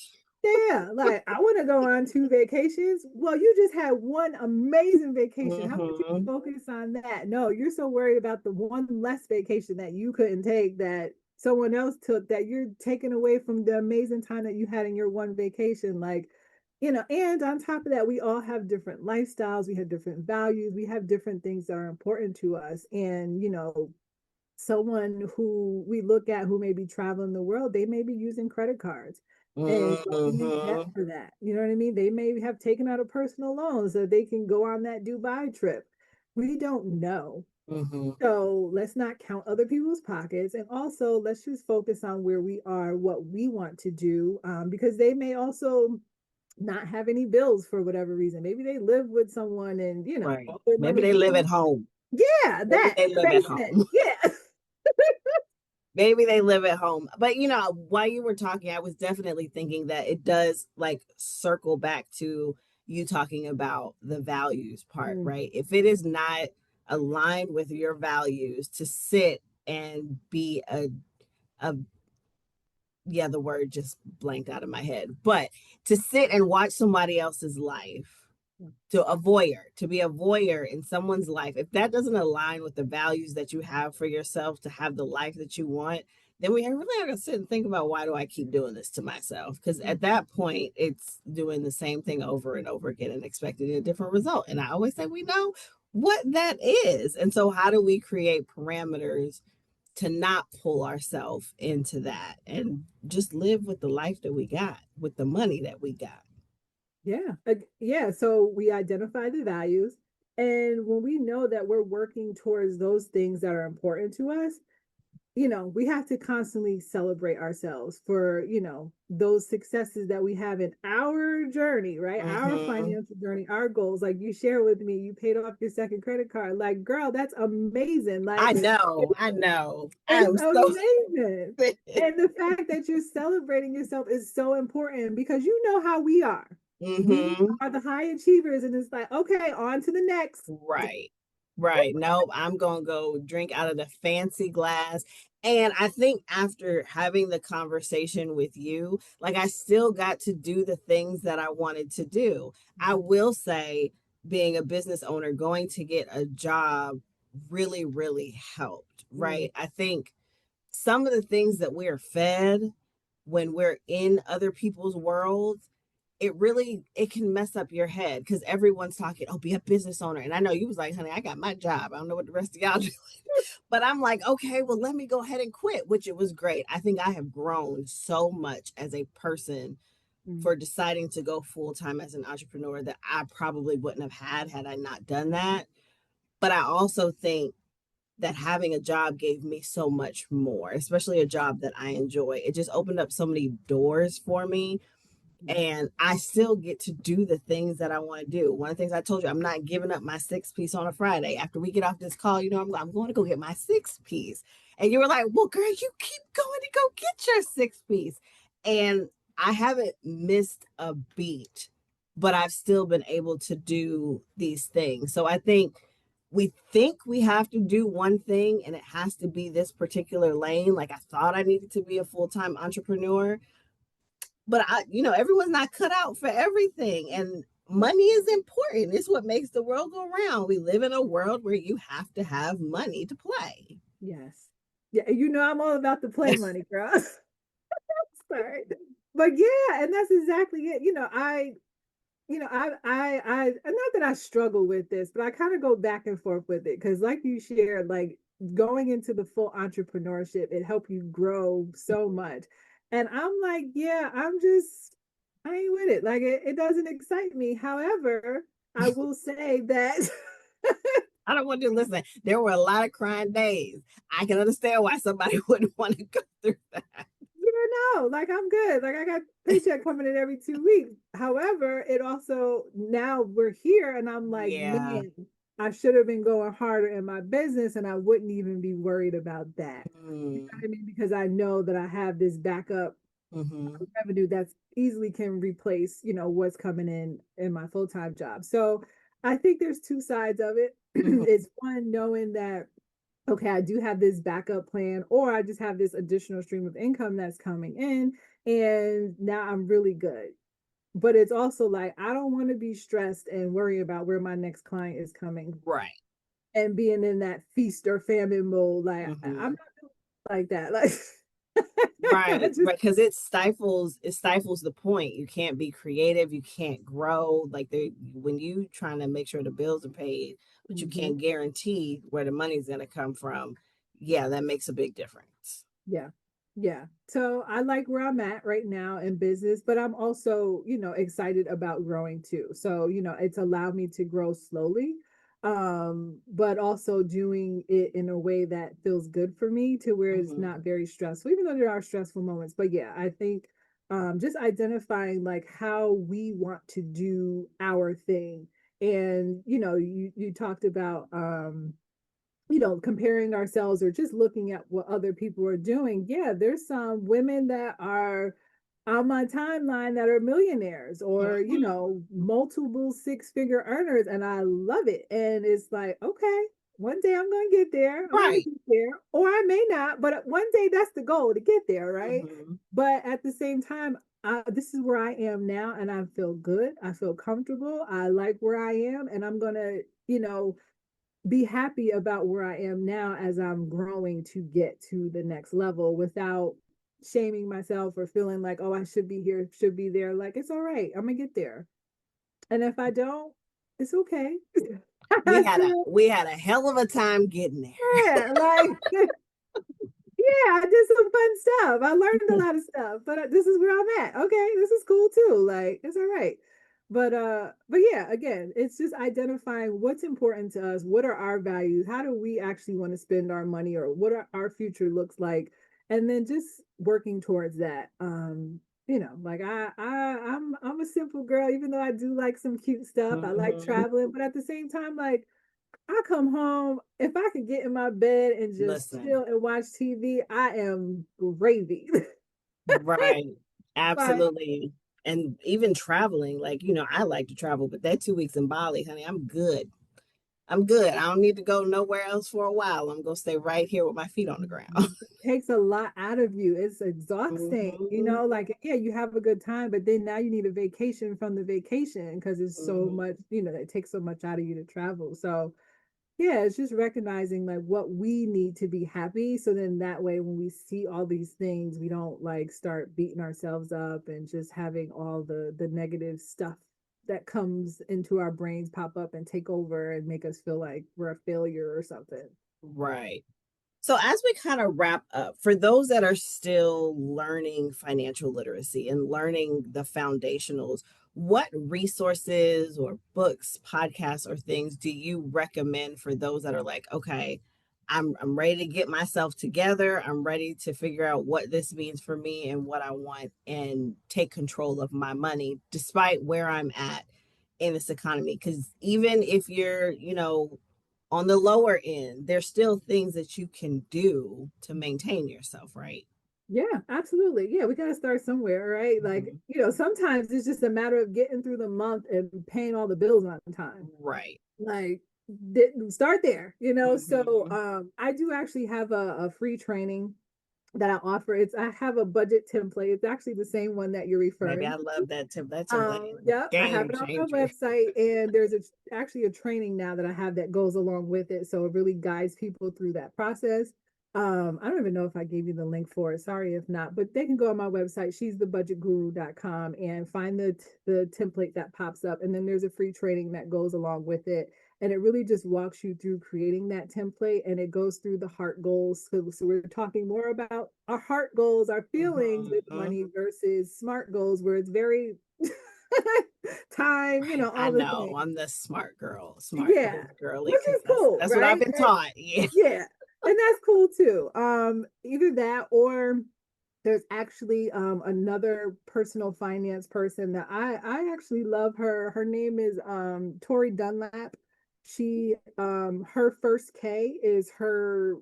yeah, like, I want to go on 2 vacations. Well, you just had one amazing vacation. you. How about you Hmm. focus on that? No, you're so worried about the one less vacation that you couldn't take that someone else took, that you're taking away from the amazing time that you had in your one vacation. Like, and on top of that, we all have different lifestyles, we have different values, we have different things that are important to us. And, someone who we look at who may be traveling the world, they may be using credit cards and going in debt Hmm. for that. You know what I mean? They may have taken out a personal loan so they can go on that Dubai trip. We don't know. Hmm. So let's not count other people's pockets. And also, let's just focus on where we are, what we want to do, because they may also not have any bills for whatever reason. Maybe they live with someone and, Right. all their Maybe money they live at goes. home. Yeah, Maybe that they the live at basement. home. Yeah. Maybe they live at home. But while you were talking, I was definitely thinking that it does like circle back to you talking about the values part, Mm, right? If it is not aligned with your values to sit and be a yeah, the word just blanked out of my head. But to sit and watch somebody else's life, to be a voyeur in someone's life, if that doesn't align with the values that you have for yourself to have the life that you want, then we really have to sit and think about, why do I keep doing this to myself? Because mm, at that point, it's doing the same thing over and over again and expecting a different result. And I always say, we know what that is. And so, how do we create parameters to not pull ourselves into that and just live with the life that we got, with the money that we got? yeah. Yeah. So we identify the values. And when we know that we're working towards those things that are important to us, we have to constantly celebrate ourselves for, those successes that we have in our journey, right? Our Mm-hmm. financial journey, our goals. Like, you share with me, you paid off your second credit card. Like, girl, that's amazing. I Like, know, I know. I it's am so amazing. And the fact that you're celebrating yourself is so important, because you know how we are. We mm-hmm. are the high achievers, and it's like, okay, on to the next. Right. Right. Nope. I'm gonna go drink out of the fancy glass. And I think after having the conversation with you, like, I still got to do the things that I wanted to do. I will say, being a business owner, going to get a job really, really helped. Mm, Right. I think some of the things that we're fed when we're in other people's worlds, it can mess up your head because everyone's talking, oh, be a business owner. And I know you was like, honey, I got my job. I don't know what the rest of y'all do. But I'm like, okay, well, let me go ahead and quit, which it was great. I think I have grown so much as a person mm, for deciding to go full time as an entrepreneur that I probably wouldn't have had I not done that. But I also think that having a job gave me so much more, especially a job that I enjoy. It just opened up so many doors for me, mm, and I still get to do the things that I want to do. One of the things I told you, I'm not giving up my 6 piece on a Friday. After we get off this call, I'm going to go get my 6 piece. And you were like, well, girl, you keep going to go get your 6 piece. And I haven't missed a beat, but I've still been able to do these things. So I think we have to do one thing and it has to be this particular lane. Like, I thought I needed to be a full-time entrepreneur, but everyone's not cut out for everything, and money is important. It's what makes the world go round. We live in a world where you have to have money to play. yes. Yeah, I'm all about the play money, girl. Sorry. But yeah, and that's exactly it. Not that I struggle with this, but I kind of go back and forth with it, because, like you shared, like, going into the full entrepreneurship, it helped you grow so much. And I'm like, yeah, I'm just I ain't with it. Like it doesn't excite me. However, I will say that I don't want to listen. There were a lot of crying days. I can understand why somebody wouldn't want to go through that. like I'm good. Like I got paycheck coming in every 2 weeks. However, it also now we're here and I'm like, Yeah. man, I should have been going harder in my business and I wouldn't even be worried about that. You know Mm, what I mean? Because I know that I have this backup mm-hmm. revenue that's easily can replace, what's coming in my full-time job. So I think there's two sides of it. Mm-hmm. It's one knowing that okay, I do have this backup plan, or I just have this additional stream of income that's coming in, and now I'm really good. But it's also like, I don't want to be stressed and worry about where my next client is coming Right. and being in that feast or famine mode. Like, I'm Mm-hmm. not like that. Like, I Right, just, right, because it stifles the point. You can't be creative, you can't grow. Like they when you trying to make sure the bills are paid, but you Mhm. can't guarantee where the money's gonna come from. Yeah, that makes a big difference. Yeah. Yeah. So I like where I'm at right now in business, but I'm also, excited about growing too. So, it's allowed me to grow slowly, but also doing it in a way that feels good for me to where it's Hmm. not very stressful, even though there are stressful moments. But yeah, I think just identifying like how we want to do our thing. And, you talked about comparing ourselves or just looking at what other people are doing. Yeah, there's some women that are on my timeline that are millionaires or, Hmm. multiple six-figure earners, and I love it. And it's like, okay, one day I'm going to get there. I'm going to Right. get there, or I may not, but one day that's the goal to get there, right? Hmm. But at the same time, this is where I am now, and I feel good. I feel comfortable. I like where I am, and I'm going to, be happy about where I am now as I'm growing to get to the next level without shaming myself or feeling like, oh, I should be here, should be there. Like, it's all right. I'm going to get there. And if I don't, it's okay. I still, We had a hell of a time getting there. yeah, like, yeah, I did some fun stuff. I learned a lot of stuff, but this is where I'm at. Okay, this is cool too. Like, it's all right. But yeah, again, it's just identifying what's important to us, what are our values, how do we actually want to spend our money, or what our future looks like, and then just working towards that. Like I'm a simple girl, even though I do like some cute stuff. I like Hmm. traveling, but at the same time, like I come home, if I could get in my bed and just Listen, chill and watch TV, I am gravy. right. But Absolutely. And even traveling, like, I like to travel, but that 2 weeks in Bali, honey, I'm good. I'm good. I don't need to go nowhere else for a while. I'm gonna stay right here with my feet on the ground. it takes a lot out of you. It's exhausting, Hmm. like yeah, you have a good time, but then now you need a vacation from the vacation because it's so Hmm. much, it takes so much out of you to travel. So yeah, it's just recognizing like what we need to be happy. So then that way, when we see all these things, we don't like start beating ourselves up and just having all the negative stuff that comes into our brains pop up and take over and make us feel like we're a failure or something. Right. So, as we kind of wrap up, for those that are still learning financial literacy and learning the foundationals, what resources or books, podcasts, or things do you recommend for those that are like, okay, I'm ready to get myself together. I'm ready to figure out what this means for me and what I want and take control of my money despite where I'm at in this economy. Because even if you're, on the lower end, there's still things that you can do to maintain yourself, right? Yeah, absolutely. Yeah, we got to start somewhere, right? Like, Mhm. sometimes it's just a matter of getting through the month and paying all the bills on time. Right. Like, didn't start there. So, Hmm. I do actually have a free training that I offer. I have a budget template. It's actually the same one that you're Baby, referring I to. love that tip. That template is a Yeah, I have game it on my changer. website, and there's actually a training now that I have that goes along with it. So it really guides people through that process. I don't even know if I gave you the link for it. Sorry if not, but they can go on my website, she'sthebudgetguru.com, and find the template that pops up. And then there's a free training that goes along with it. And it really just walks you through creating that template, and it goes through the heart goals. So we're talking more about our heart goals, our feelings with Mm-hmm. money versus smart goals, where it's very time, Right. I all the know. things. I'm the smart girl, smart Yeah, big girly, which because is that's cool, that's what I've right? been taught. Yeah. Yeah, and that's cool too. Either that, or there's actually another personal finance person that I actually love her. Her name is Tori Dunlap. She her first K is her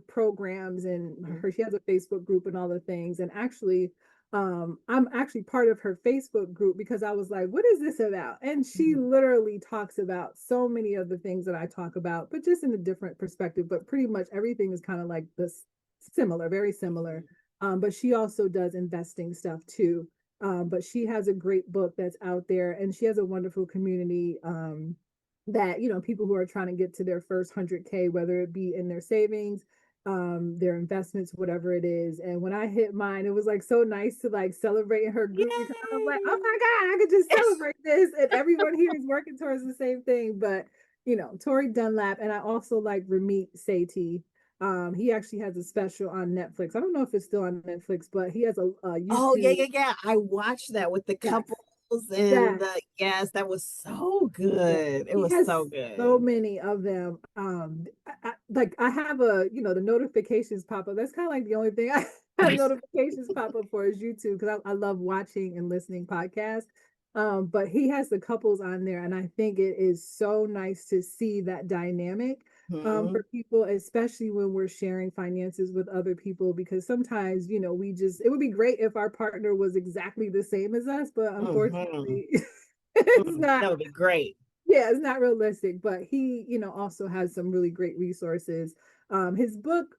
programs, and her she has a Facebook group and all the things. And actually I'm actually part of her Facebook group because I was like, what is this about? And she Mhm. literally talks about so many of the things that I talk about, but just in a different perspective. But pretty much everything is kind of like this similar, very similar. But she also does investing stuff too. But she has a great book that's out there, and she has a wonderful community that, people who are trying to get to their first 100K, whether it be in their savings, their investments, whatever it is. And when I hit mine, it was like so nice to like celebrate in her group, because I was like, oh Yay! my God, I could just celebrate this. And everyone here is working towards the same thing. But, Tori Dunlap, and I also like Ramit Sethi. He actually has a special on Netflix. I don't know if it's still on Netflix, but he has a Oh, yeah, YouTube. yeah, yeah. I watched that with the Yes, couples and yes. the yes, that was so Yeah, good. It he was has so so good. many of them. Like I have the notifications pop up. That's kind of like the only thing I have notifications pop up for is YouTube, because I love watching and listening podcasts. But he has the couples on there, and I think it is so nice to see that dynamic Hmm. for people, especially when we're sharing finances with other people, because sometimes, it would be great if our partner was exactly the same as us, but Hmm. unfortunately, it's not. That would be great. Yeah, it's not realistic. But he, also has some really great resources. His book,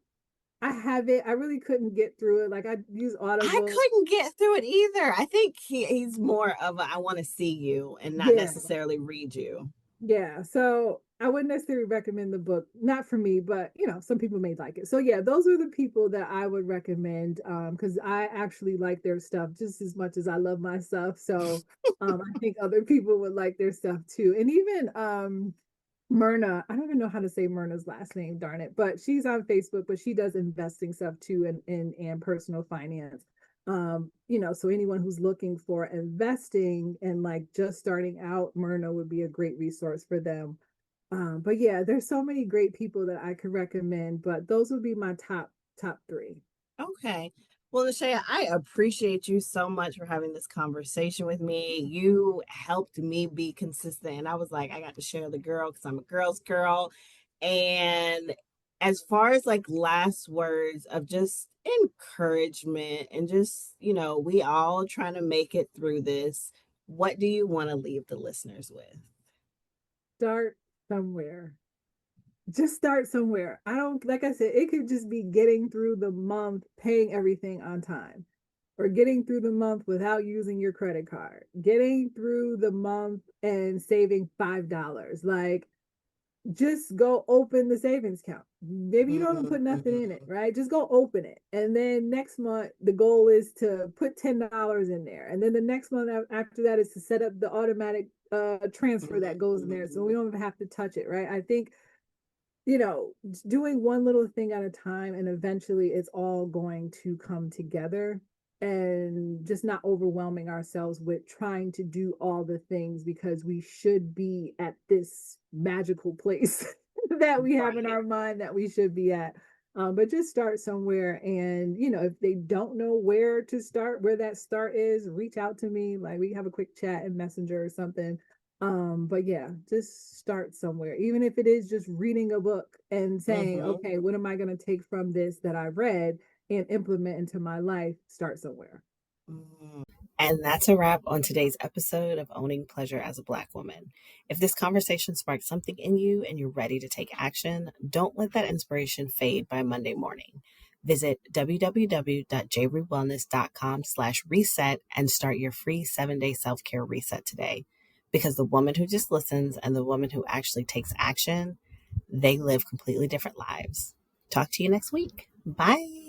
I have it. I really couldn't get through it. Like I use I Audible. couldn't get through it either. I think he's more of a I want to see you and not Yeah, necessarily read you. yeah. So I wouldn't necessarily recommend the book. Not for me, but some people may like it. So yeah, those are the people that I would recommend. Because I actually like their stuff just as much as I love my stuff. So I think other people would like their stuff too. And even Myrna, I don't even know how to say Myrna's last name, darn it, but she's on Facebook, but she does investing stuff too, and personal finance. So anyone who's looking for investing and like just starting out, Myrna would be a great resource for them. But yeah, there's so many great people that I could recommend, but those would be my top three. Okay. Well, Nishaea, I appreciate you so much for having this conversation with me. You helped me be consistent. And I was like, I got to share the girl because I'm a girl's girl. And as far as like last words of just encouragement and just, we all trying to make it through this, what do you want to leave the listeners with? Start somewhere. Just start somewhere. I don't, like I said, it could just be getting through the month, paying everything on time, or getting through the month without using your credit card, getting through the month and saving $5. Like, just go open the savings account. Maybe you don't even put nothing in it, Mm-hmm. right? Just go open it. And then next month, the goal is to put $10 in there. And then the next month after that is to set up the automatic transfer that goes in there. So we don't even have to touch it, right? I think, doing one little thing at a time, and eventually it's all going to come together, and just not overwhelming ourselves with trying to do all the things, because we should be at this magical place that we have in Right. our mind that we should be at. But just start somewhere. And, if they don't know where to start, where that start is, reach out to me. Like we have a quick chat in Messenger or something. But yeah, just start somewhere, even if it is just reading a book and saying, Mm-hmm. okay, what am I going to take from this that I've read and implement into my life? Start somewhere. Mm. And that's a wrap on today's episode of Owning Pleasure as a Black Woman. If this conversation sparked something in you and you're ready to take action, don't let that inspiration fade by Monday morning. Visit www.jrewellness.com/reset and start your free 7-day self-care reset today. Because the woman who just listens and the woman who actually takes action, they live completely different lives. Talk to you next week. Bye.